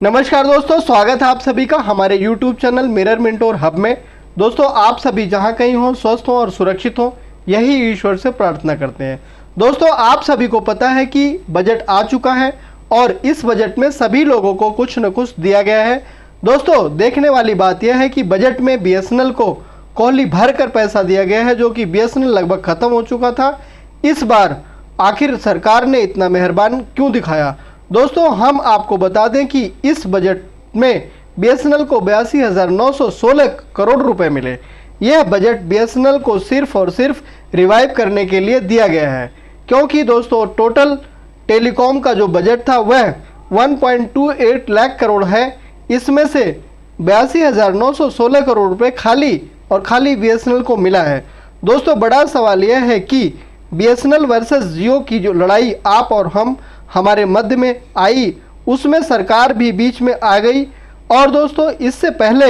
नमस्कार दोस्तों, स्वागत है आप सभी का हमारे YouTube channel mirror mentor hub में। दोस्तों, आप सभी जहां कहीं हो स्वस्थ हो और सुरक्षित हो, यही ईश्वर से प्रार्थना करते हैं। दोस्तों, आप सभी को पता है कि बजट आ चुका है और इस बजट में सभी लोगों को कुछ न कुछ दिया गया है। दोस्तों, देखने वाली बात यह है कि बजट में BSNL को कोहली भर कर पैसा दिया गया है, जो कि BSNL लगभग ख़त्म हो चुका था। इस बार आखिर सरकार ने इतना मेहरबान क्यों दिखाया? दोस्तों, हम आपको बता दें कि इस बजट में BSNL को 82,916 करोड़ रुपए मिले। यह बजट BSNL को सिर्फ और सिर्फ रिवाइव करने के लिए दिया गया है, क्योंकि दोस्तों टोटल टेलीकॉम का जो बजट था वह 1.28 लाख करोड़ है। इसमें से 82,916 करोड़ रुपए खाली BSNL को मिला है। दोस्तों, बड़ा सवाल यह है कि BSNL वर्सेस जियो की जो लड़ाई आप और हमारे मध्य में आई, उसमें सरकार भी बीच में आ गई। और दोस्तों, इससे पहले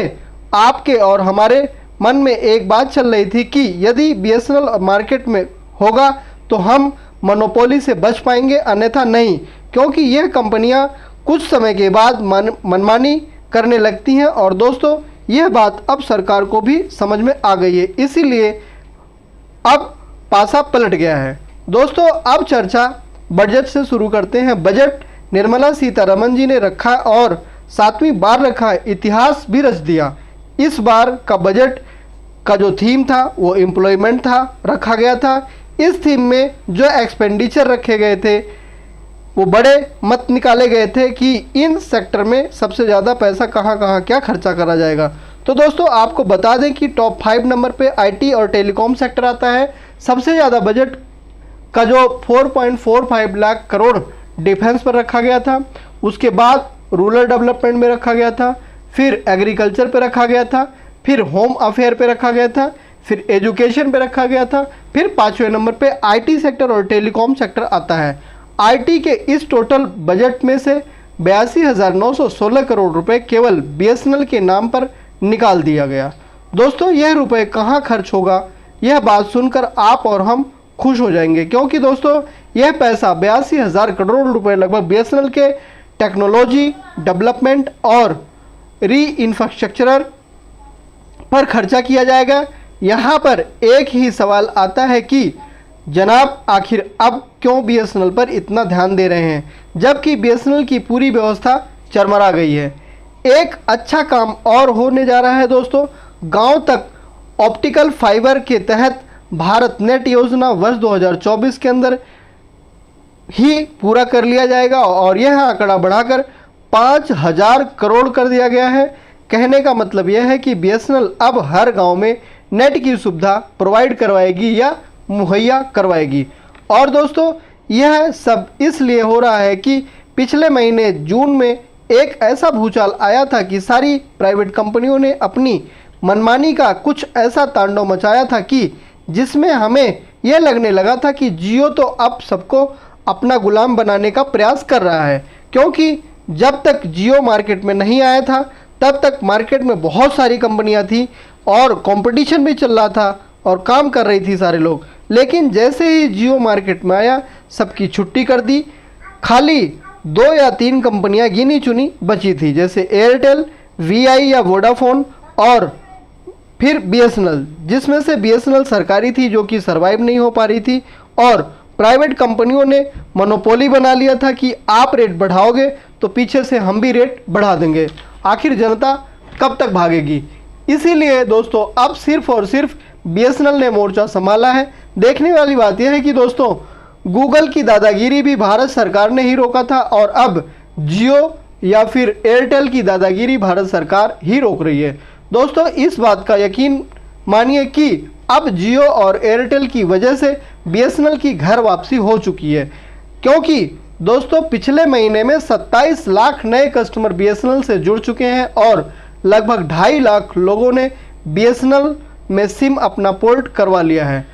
आपके और हमारे मन में एक बात चल रही थी कि यदि BSNL मार्केट में होगा तो हम मोनोपोली से बच पाएंगे, अन्यथा नहीं, क्योंकि यह कंपनियां कुछ समय के बाद मनमानी करने लगती हैं। और दोस्तों, यह बात अब सरकार को भी समझ में आ गई है, इसीलिए अब पासा पलट गया है। दोस्तों, अब चर्चा बजट से शुरू करते हैं। बजट निर्मला सीतारमण जी ने रखा और 7वीं बार रखा है, इतिहास भी रच दिया। इस बार का बजट का जो थीम था वो एम्प्लॉयमेंट था, रखा गया था। इस थीम में जो एक्सपेंडिचर रखे गए थे वो बड़े मत निकाले गए थे कि इन सेक्टर में सबसे ज़्यादा पैसा कहाँ क्या खर्चा करा जाएगा। तो दोस्तों, आपको बता दें कि टॉप 5 नंबर पे IT और टेलीकॉम सेक्टर आता है। सबसे ज़्यादा बजट का जो 4.45 लाख करोड़ डिफेंस पर रखा गया था, उसके बाद रूरल डेवलपमेंट में रखा गया था, फिर एग्रीकल्चर पे रखा गया था, फिर होम अफेयर पे रखा गया था, फिर एजुकेशन पे रखा गया था, फिर 5वें नंबर पे IT सेक्टर और टेलीकॉम सेक्टर आता है। IT के इस टोटल बजट में से 82,916 करोड़ रुपए केवल BSNL के नाम पर निकाल दिया गया। दोस्तों, यह रुपए कहाँ खर्च होगा, यह बात सुनकर आप और हम खुश हो जाएंगे, क्योंकि दोस्तों यह पैसा 82,000 करोड़ रुपए लगभग BSNL के टेक्नोलॉजी डेवलपमेंट और री इंफ्रास्ट्रक्चर पर खर्चा किया जाएगा। यहाँ पर एक ही सवाल आता है कि जनाब, आखिर अब क्यों BSNL पर इतना ध्यान दे रहे हैं, जबकि BSNL की पूरी व्यवस्था चरमरा गई है। एक अच्छा काम और होने जा रहा है दोस्तों, गांव तक ऑप्टिकल फाइबर के तहत भारत नेट योजना वर्ष 2024 के अंदर ही पूरा कर लिया जाएगा और यह आंकड़ा बढ़ाकर 5,000 करोड़ कर दिया गया है। कहने का मतलब यह है कि BSNL अब हर गांव में नेट की सुविधा प्रोवाइड करवाएगी या मुहैया करवाएगी। और दोस्तों, यह सब इसलिए हो रहा है कि पिछले महीने जून में एक ऐसा भूचाल आया था कि सारी प्राइवेट कंपनियों ने अपनी मनमानी का कुछ ऐसा तांडव मचाया था कि जिसमें हमें यह लगने लगा था कि जियो तो अब सबको अपना गुलाम बनाने का प्रयास कर रहा है, क्योंकि जब तक जियो मार्केट में नहीं आया था तब तक मार्केट में बहुत सारी कंपनियां थी और कंपटीशन भी चल रहा था और काम कर रही थी सारे लोग। लेकिन जैसे ही जियो मार्केट में आया, सबकी छुट्टी कर दी। खाली 2 या 3 कंपनियां गिनी चुनी बची थी, जैसे एयरटेल, VI या वोडाफोन और फिर BSNL, जिसमें से BSNL सरकारी थी जो कि सरवाइव नहीं हो पा रही थी। और प्राइवेट कंपनियों ने मोनोपोली बना लिया था कि आप रेट बढ़ाओगे तो पीछे से हम भी रेट बढ़ा देंगे। आखिर जनता कब तक भागेगी? इसीलिए दोस्तों, अब सिर्फ और सिर्फ BSNL ने मोर्चा संभाला है। देखने वाली बात यह है कि दोस्तों, गूगल की दादागिरी भी भारत सरकार ने ही रोका था और अब जियो या फिर एयरटेल की दादागिरी भारत सरकार ही रोक रही है। दोस्तों, इस बात का यकीन मानिए कि अब जियो और एयरटेल की वजह से BSNL की घर वापसी हो चुकी है, क्योंकि दोस्तों पिछले महीने में 27 लाख नए कस्टमर BSNL से जुड़ चुके हैं और लगभग 2.5 लाख लोगों ने BSNL में सिम अपना पोर्ट करवा लिया है।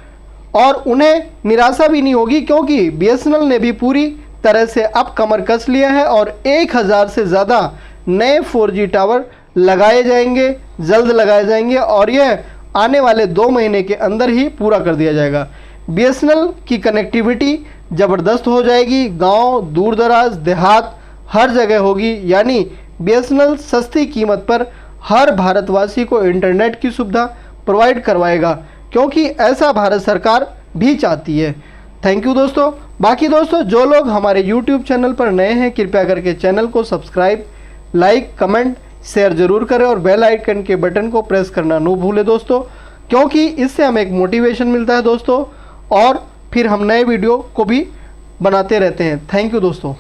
और उन्हें निराशा भी नहीं होगी, क्योंकि BSNL ने भी पूरी तरह से अब कमर कस लिया है और 1000 से ज़्यादा नए 4G टावर लगाए जाएंगे, जल्द लगाए जाएंगे और यह आने वाले 2 महीने के अंदर ही पूरा कर दिया जाएगा। BSNL की कनेक्टिविटी ज़बरदस्त हो जाएगी, गांव, दूर दराज, देहात हर जगह होगी, यानी BSNL सस्ती कीमत पर हर भारतवासी को इंटरनेट की सुविधा प्रोवाइड करवाएगा, क्योंकि ऐसा भारत सरकार भी चाहती है। थैंक यू दोस्तों। बाकी दोस्तों जो लोग हमारे YouTube चैनल पर नए हैं, कृपया करके चैनल को सब्सक्राइब, लाइक, कमेंट, शेयर जरूर करें और बेल आइकन के बटन को प्रेस करना न भूलें दोस्तों, क्योंकि इससे हमें एक मोटिवेशन मिलता है दोस्तों, और फिर हम नए वीडियो को भी बनाते रहते हैं। थैंक यू दोस्तों।